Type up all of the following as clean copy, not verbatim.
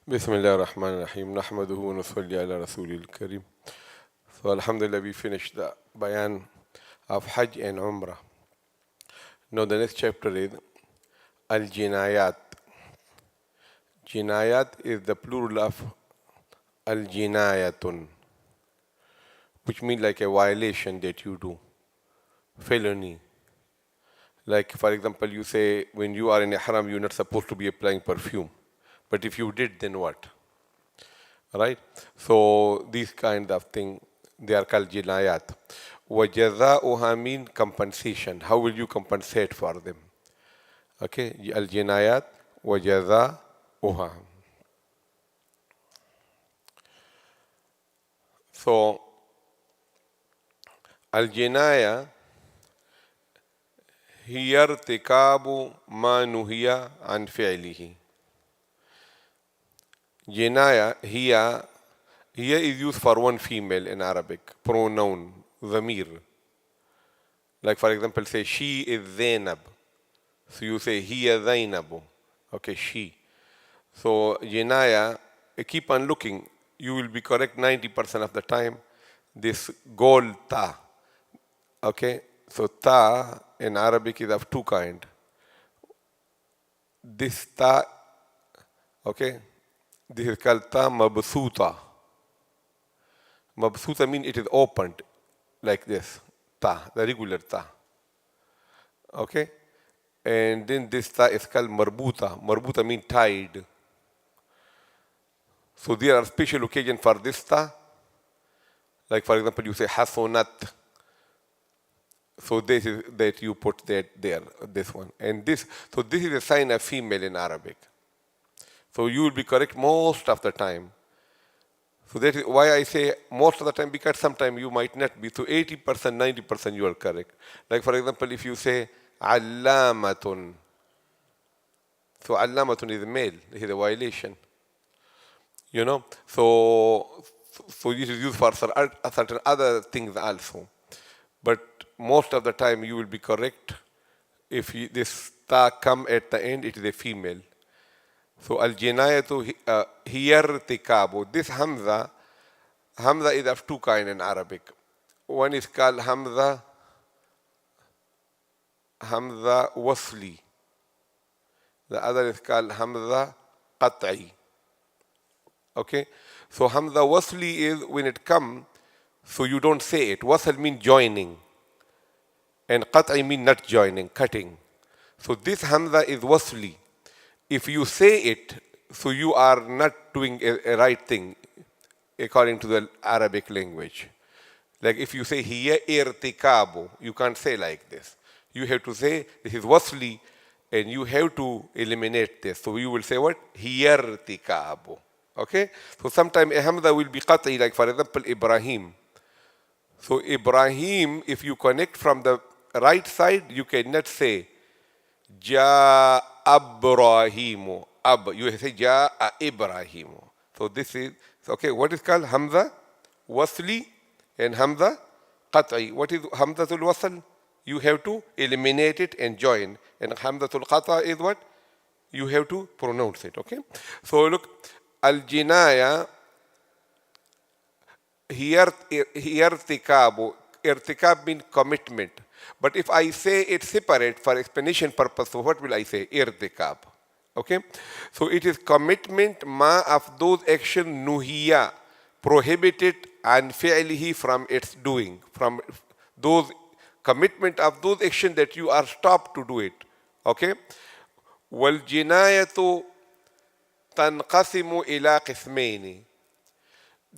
بسم الله الرحمن الرحيم نحمده ونصلي على رسوله الكريم. So Alhamdulillah, we finished the bayan of Hajj and Umrah. Now the next chapter is Al-Jinayat. Jinayat is the plural of Al-Jinayatun, which means like a violation that you do, felony. Like for example, you say when you are in ihram, you're not supposed to be applying perfume. But if you did, then what? Right? So these kind of things, they are called jinayat. وَجَزَاؤُهَا mean compensation. How will you compensate for them? Okay, al-jinayat وَجَزَاؤُهَا. So, al-jinaya هي ارتكاب ما نهي عن فعله. Jinaya, here is used for one female in Arabic, pronoun, dhamir. Like for example, say she is Zainab. So you say hiya Zainabu. Okay, she. So Jinaya, keep on looking. You will be correct 90% of the time. This goal ta. Okay, so ta in Arabic is of two kinds. This ta, okay, this is called ta mabsuta. Mabsuta means it is opened like this, ta, the regular ta. Okay? And then this ta is called marbuta. Marbuta means tied. So there are special occasions for this ta. Like for example, you say hasonat. So this is that you put that there, this one. And this, so this is a sign of female in Arabic. So you will be correct most of the time. So that is why I say most of the time, because sometimes you might not be. So 80%, 90% you are correct. Like for example, if you say allamatun. So allamatun is male. This is a violation. You know? So this is used for certain other things also. But most of the time you will be correct. If this ta come at the end, it is a female. So al-jinayatu hiya irtikabu. This hamza is of two kinds in Arabic. One is called hamza wasli. The other is called hamza qat'i. Okay? So hamza wasli is when it comes, so you don't say it. Wasl means joining. And qat'i means not joining, cutting. So this hamza is wasli. If you say it, so you are not doing a right thing according to the Arabic language. Like if you say hiya irtikabu, you can't say like this. You have to say this is wasli, and you have to eliminate this. So you will say what? Hiya irtikabu. Okay? So sometimes a hamza will be qat'i, like for example, Ibrahim. So Ibrahim, if you connect from the right side, you cannot say Ja Abrahimu. You say Ja Ibrahimu. So this is, okay, what is called Hamza Wasli and Hamza Qat'i. What is Hamzatul Wasl? You have to eliminate it and join. And Hamzatul Qata is what? You have to pronounce it, okay? So look, Al-Jinaya here irtikabu. Irtikab means commitment. But if I say it separate for explanation purpose, so what will I say? Irtikab. Okay? So it is commitment ma of those action nuhiya, prohibited and fi'lihi from its doing. From those commitment of those action that you are stopped to do it. Okay? Wal jinayatu tanqasimu ila qismaini.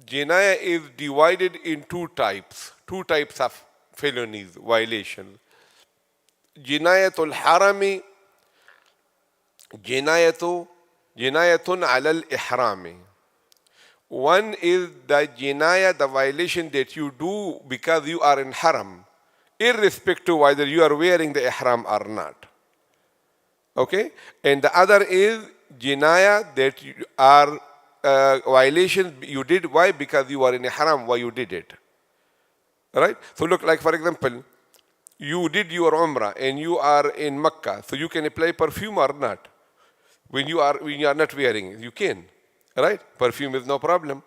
Jinaya is divided in two types of felonies, violation. Jinayatul harami, jinayatun ala al-ihrami. One is the jinaya, the violation that you do because you are in haram, irrespective whether you are wearing the ihram or not. Okay? And the other is jinaya that you are violations you did. Why? Because you are in ihram. Why you did it? Right? So look, like for example, you did your umrah and you are in Mecca, so you can apply perfume or not. When you are not wearing it, you can. right? Perfume is no problem.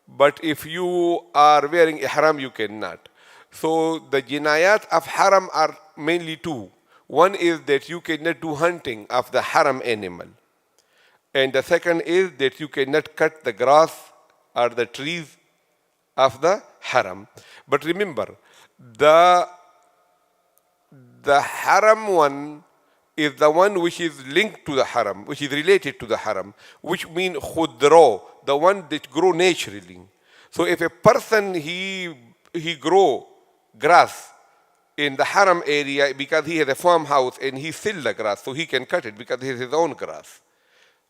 But if you are wearing ihram, you cannot. So the jinayat of haram are mainly two. One is that you cannot do hunting of the haram animal. And the second is that you cannot cut the grass or the trees of the haram. But remember, the haram one is the one which is linked to the haram, which is related to the haram, which means khudro, the one that grow naturally. So if a person he grow grass in the haram area because he has a farmhouse and he sells the grass, so he can cut it because he has his own grass.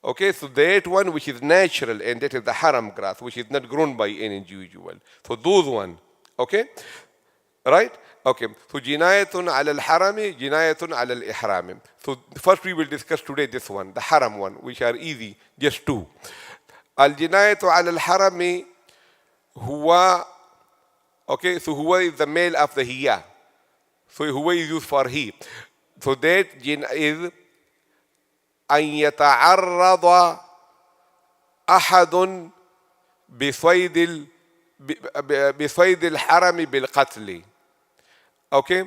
Okay, so that one which is natural, and that is the haram grass, which is not grown by any individual. So those one, okay, right? Okay, so jinayatun ala al-harami, jinayatun ala al-ihrami. So first we will discuss today this one, the haram one, which are easy, just two. Al-jinayatu ala al-harami huwa, okay, so huwa is the male of the hiya. So huwa is used for he. So that jin is أن يتعرض أحد بصيد الحرم بالقتل. Okay,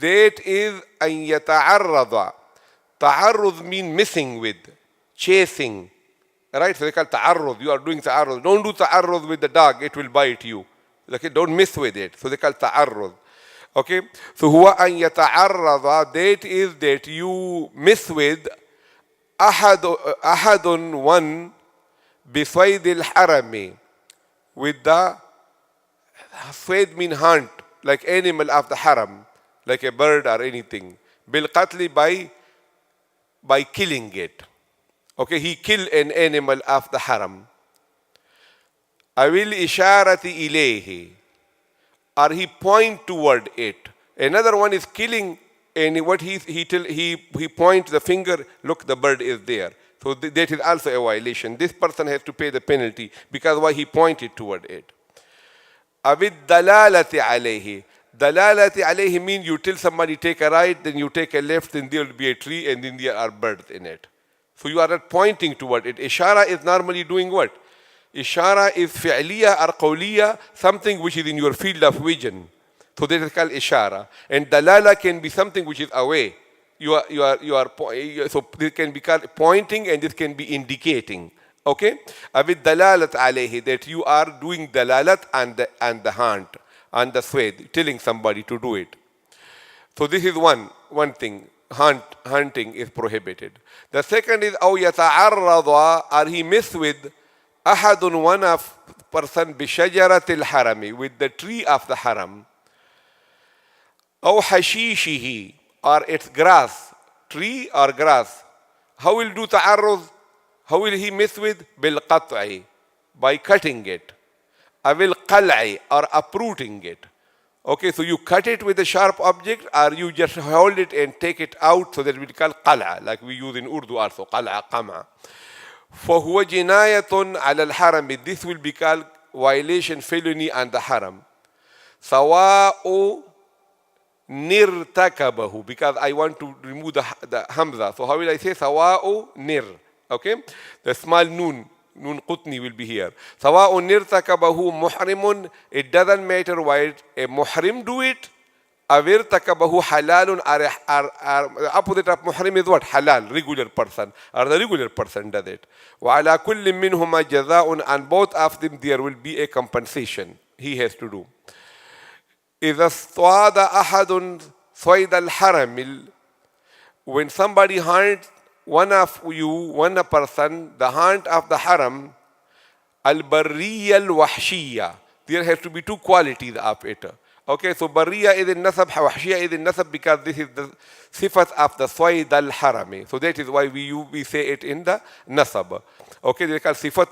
that is أن يتعرض. تعرض mean messing with, chasing, right? So they call تعرض. You are doing تعرض. Don't do تعرض with the dog; it will bite you. Okay, don't mess with it. So they call تعرض. Okay, so هو أن يتعرض. That is that you mess with أحد one بصيد الحرم, with the صيد mean hunt, like animal of the haram, like a bird or anything. بالقتل by killing it. Okay, he killed an animal of the haram. أو الإشارة إليه, or he point toward it. Another one is killing. And what he points the finger, look, the bird is there. So that is also a violation. This person has to pay the penalty because why he pointed toward it. Avid dalalati alayhi. Dalalati alayhi means you tell somebody take a right, then you take a left, then there will be a tree, and then there are birds in it. So you are not pointing toward it. Ishara is normally doing what? Ishara is fi'liya or qawliya, something which is in your field of vision. So that is called ishara. And dalala can be something which is away. So this can be called pointing, and this can be indicating. Okay? Abid dalalat alayhi, that you are doing dalalat and the hunt, and the swed, telling somebody to do it. So this is one thing. Hunting is prohibited. The second is أو يتعرض, or he mess with أحد one of person بشجرة الحرم, with the tree of the haram. أو حشيشه, or its grass, tree or grass. How will do تعرض? How will he mess with? بالقطع, by cutting it. أو القلع, or uprooting it. Okay, so you cut it with a sharp object, or you just hold it and take it out, so that we call قلع, like we use in Urdu also, قلع قمع. فهو جناية على الحرم. This will be called violation, felony on the haram. سواء nirtakabahu, because I want to remove the hamza. So how will I say sawa'u nir? Okay, the small nun qutni will be here. Sawa'u nirtakabahu muhrimun. It doesn't matter why a muhrim do it. Avirtakabahu halalun. The opposite of muhrim is what? Halal, regular person, or the regular person does it. Wa ala kulli minhuma jazaa'un, and both of them there will be a compensation he has to do. إذا اصطاد أحد صيد الحرم, when somebody hunts one person, the hunt of the haram, البرية الوحشية, there has to be two qualities of it. Okay, so برية is in nasab, وحشية is in nasab, because this is the sifat of the صيد الحرم. So that is why we say it in the nasab. Okay, they call sifat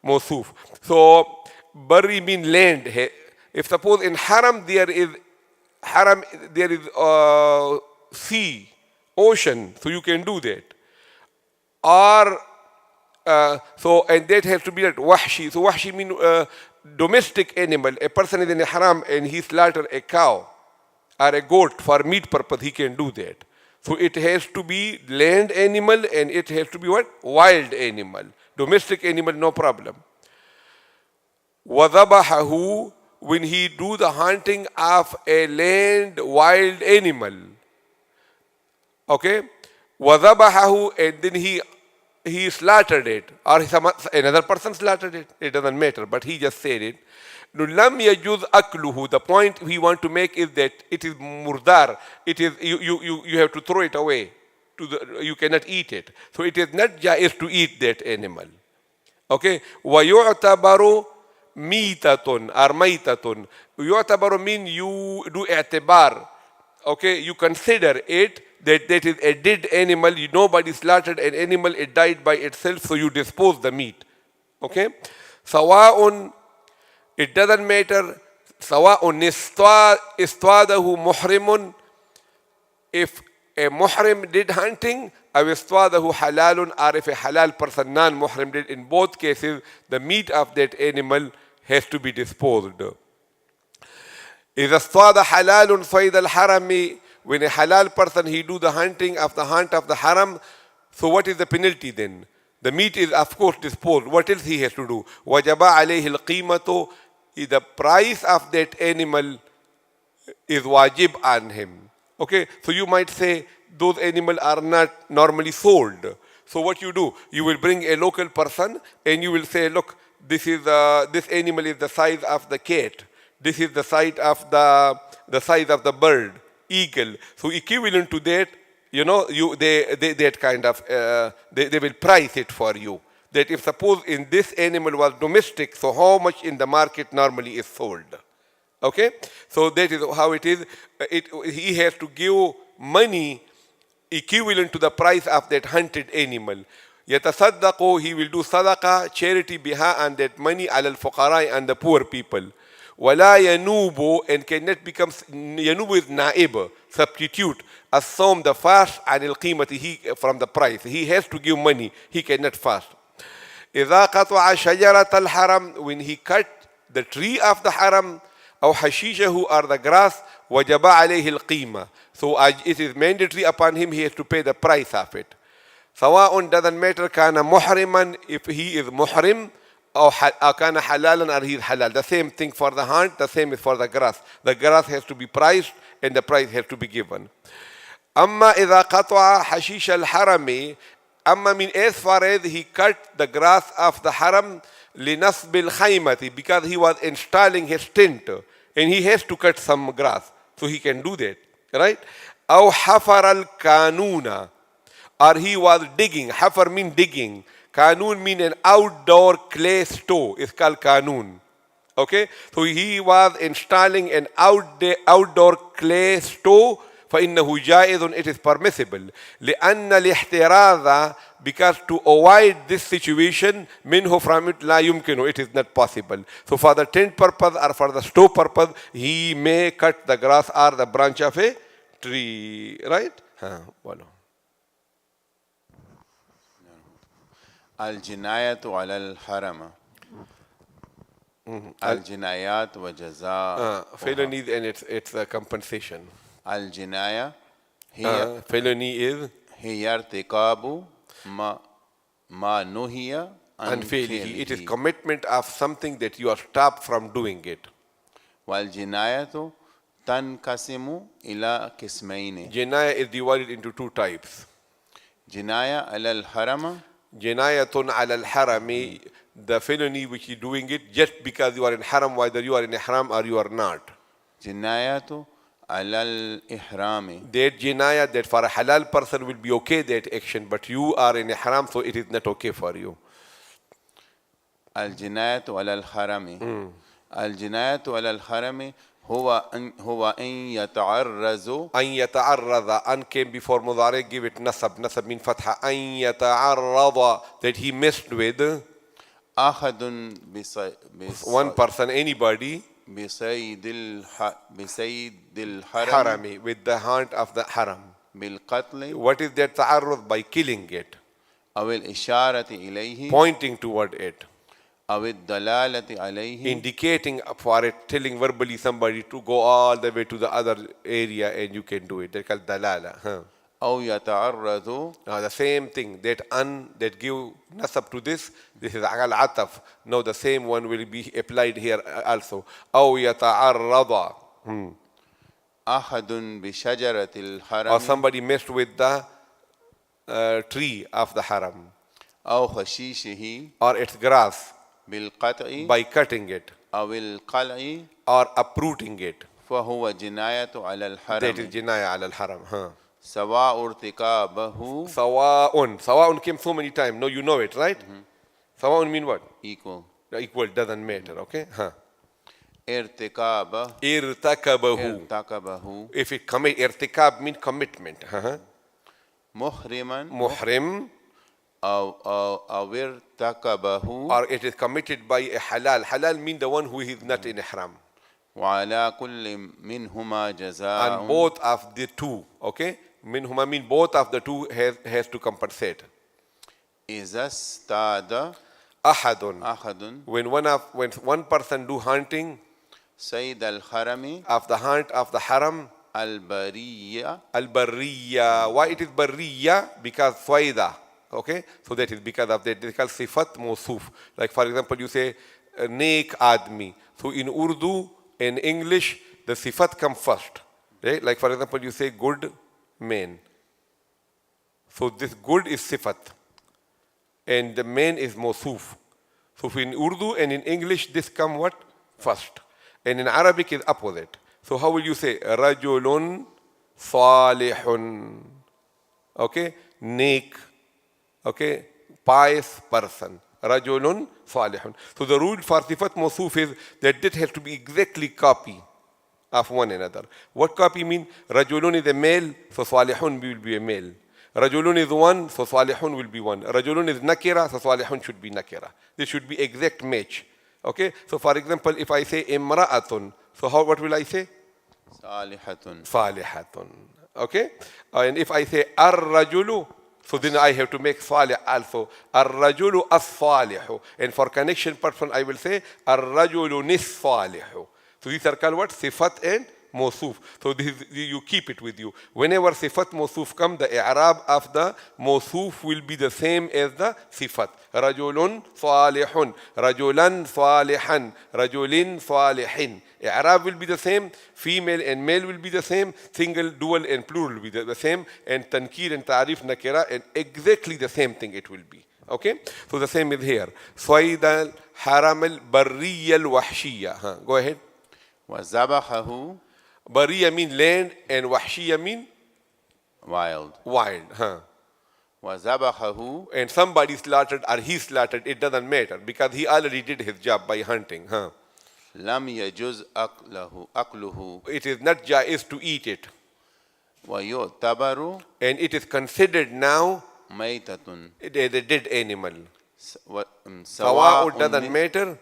mawsuf. So bari mean land. If suppose in haram there is sea, ocean, so you can do that. Or and that has to be that wahshi. So wahshi means domestic animal. A person is in a haram and he slaughter a cow or a goat for meat purpose, he can do that. So it has to be land animal, and it has to be what? Wild animal. domestic animal, no problem. وَذَبَحَهُ, when he do the hunting of a land wild animal. Okay? وَذَبَحَهُ, and then he slaughtered it, or another person slaughtered it, it doesn't matter, but he just said it. لَمْ يَجُوزْ أَكْلُهُ. The point we want to make is that it is murdar. It is, you have to throw it away. You cannot eat it. So it is not jaiz to eat that animal. Okay? وَيُعْتَبَرُ مِيتَةٌ or مَيْتَةٌ. يُعْتَبَرُ mean you do اعتبار. Okay? You consider it that is a dead animal. Nobody slaughtered an animal. It died by itself, so you dispose the meat. Okay? سواء, it doesn't matter. سواء اصطاده محرم, if a muhrim did hunting, أو اصطاده حلال, or if a halal person, non-muhrim, did. In both cases, the meat of that animal has to be disposed. إذا اصطاد حلال صيد الحرم, when a halal person he do the hunting of the hunt of the haram, so what is the penalty then? The meat is of course disposed. What else he has to do? وَجَبَ عَلَيْهِ الْقِيمَةُ, the price of that animal is wajib on him. Okay, so you might say those animals are not normally sold. So what you do? You will bring a local person and you will say, look, this animal is the size of the cat. This is the size of the bird, eagle. So equivalent to that, that kind of they will price it for you. That if suppose in this animal was domestic, so how much in the market normally is sold? Okay, so that is how it is. He has to give money equivalent to the price of that hunted animal. يَتَصَدَّقُ, he will do sadaqah, charity biha, and that money على الفقراء, and the poor people. وَلَا يَنُوبُ, and cannot become, يَنُوبُ is naib, substitute, as-sawm, the fast, عن القيمة, from the price. He has to give money, he cannot fast. إِذَا قَطَعَ شَجَرَةَ الْحَرَمِ, when he cut the tree of the haram, أو حشيشه, or the grass, وَجَبَ عَلَيْهِ الْقِيمَةِ, so it is mandatory upon him, he has to pay the price of it. سواء, doesn't matter, كان محرما, if he is muhrim, or كان حلالا, or he is halal. The same thing for the hunt, the same is for the grass. The grass has to be priced and the price has to be given. أما إذا قطع حشيش الحرم, أما mean as far as he cut the grass of the haram, لنصب الخيمة, because he was installing his tent and he has to cut some grass, so he can do that, right? أو حفر القانون, or he was digging. Hafar mean digging. Kanun mean an outdoor clay stove. It's called kanun. Okay? So he was installing an outdoor clay stove. فإنه جائز, it is permissible. لأن الاحتراز, because to avoid this situation, منه, from it, لا يمكن, it is not possible. So for the tent purpose or for the stove purpose, he may cut the grass or the branch of a tree. Right? Well. الجناية على الحرم. الجنايات وجزاء. Felony and its compensation. الجناية هي felony is هي ارتكاب ما نهي عن فعله. It is commitment of something that you are stopped from doing it. والجناية تنقسم إلى قسمين. Jinaya is divided into two types. جناية على الحرم. Jinayatun ala al-harami, the felony which is doing it just because you are in haram, whether you are in ihram or you are not. Jinayatu ala al-ihrami. That jinayah, that for a halal person will be okay, that action, but you are in ihram, so it is not okay for you. Al-jinayatu ala al-harami. Al-jinayatu ala al-harami هو أن يتعرض. أن يتعرض, أن came before مضارع, give it nasab. Nasab mean fatha. أن يتعرض, that he messed with. أحد one person, anybody. بصيد الحرم. Harami, with the hunt of the haram. بالقتل. What is that تعرض? By killing it. أو الإشارة إليه. Pointing toward it. أو الدلالة عليه. Indicating for it, telling verbally somebody to go all the way to the other area and you can do it. They're called dalala. أو يتعرض. The same thing, that give nasab to this is al-ataf. Now the same one will be applied here also. أو يتعرض. أحد بشجرة Or الحرم somebody messed with the tree of the haram. أو خشيشه Or its grass بالقطع by cutting it. أو القلع Or uprooting it. فهو جناية على That is الحرم jinaya al haram. سواء ارتكابه. Sawa'un came so many times. No, you know it, right? Sawa'un mean what? equal. Equal, doesn't matter, okay? ارتكابه. Irtakabahu. If it commit, irtikab means commitment. محرما Muhrim, أو ارتكبه. or it is committed by a halal. Halal means the one who is not in ihram. وعلى كل منهما جزاء. And both of the two, okay? Minhuma mean both of the two has to compensate. إذا استاد Ahadun. أحد When one person do hunting صيد الحرم of the hunt of the haram, البرية. al-barriya. Why it is barriya? Because swaida. Okay? So that is because of that. They call sifat mawsuf. Like for example, you say neek admi. So in Urdu, in English, the sifat come first. Right? Like for example, you say good man. So this good is sifat. And the man is mawsuf. So in Urdu and in English, this come what? First. And in Arabic is opposite. So how will you say rajulun salihun? Okay? Neek. Okay? Pious person. Rajulun salihun. So the rule for sifat mawsuf is that it has to be exactly copy of one another. What copy mean? Rajulun is a male, so salihun will be a male. Rajulun is one, so salihun will be one. Rajulun is nakira, so salihun should be nakira. This should be exact match. Okay? So for example, if I say imra'atun, so what will I say? صالحة. Salihatun. Okay? And if I say ar-rajulu, so then I have to make salih also. Ar-rajulu as-salihu. And for connection person, I will say ar-rajulu nis-salihu. So these are called what? Sifat and mawsuf. So this is, you keep it with you. Whenever sifat mawsuf come, the i'rab of the mawsuf will be the same as the sifat. Rajulun salihun, rajulan salihan, rajulin salihin. I'rab will be the same, female and male will be the same, single, dual and plural will be the same, and tankir and ta'rif nakira, and exactly the same thing it will be. Okay? So the same is here. Swaid al-haram al-barriya al-wahshiya. Go ahead. وذبحه. Bariya mean land and wahshiya mean wild. Wild. وذبحه. And somebody slaughtered or he slaughtered, it doesn't matter because he already did his job by hunting. لم يجوز أكله. It is not jaiz to eat it. ويعتبر. And it is considered now ميتة. a dead animal. سواء doesn't matter.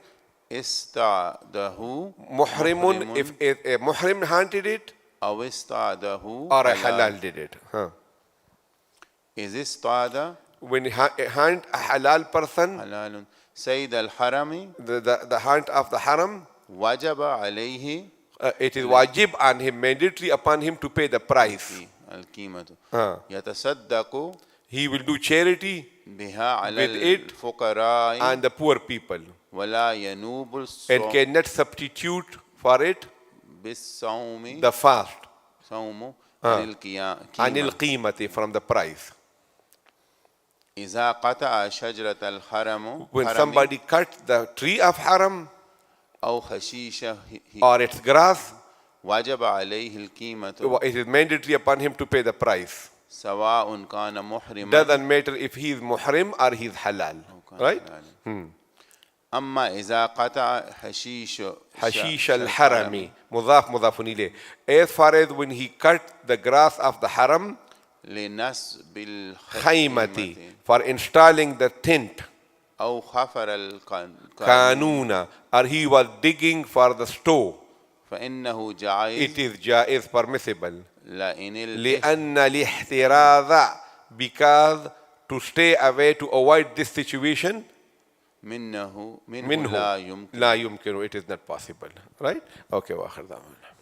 استعده. Muhrimun, if a muhrim hunted it, أو استعده. or a halal did it. إذا استعد. When hunt a halal person, حلال. سيد الحرم. the hunt of the haram, وجب عليه. it is wajib on him, mandatory upon him to pay the price. القيمة. يتصدق. He will do charity بها على with it الفقراء. and the poor people. ولا ينوب And cannot substitute for it بالصوم. the fast. صوم. عن القيمة, from the price. إذا قطع شجرة الحرم. When somebody cut the tree of haram أو خشيشه. or its grass, وجب عليه القيمة. it is mandatory upon him to pay the price. سواء كان محرما. Doesn't matter if he is muhrim or he is halal. Right? أما إذا قطع حشيش الحرمي مضاف مضاف إليه. As far as when he cut the grass of the haram, لنصب الخيمة, for installing the tent, أو حفر kanuna, or he was digging for the stove, فإنه جائز. it is jaiz, permissible. لأن لأن الاحتراز, because to stay away, to avoid this situation, منه منه لا يمكن. لا يمكن, it is not possible. Right? Okay, وآخر دعوانا.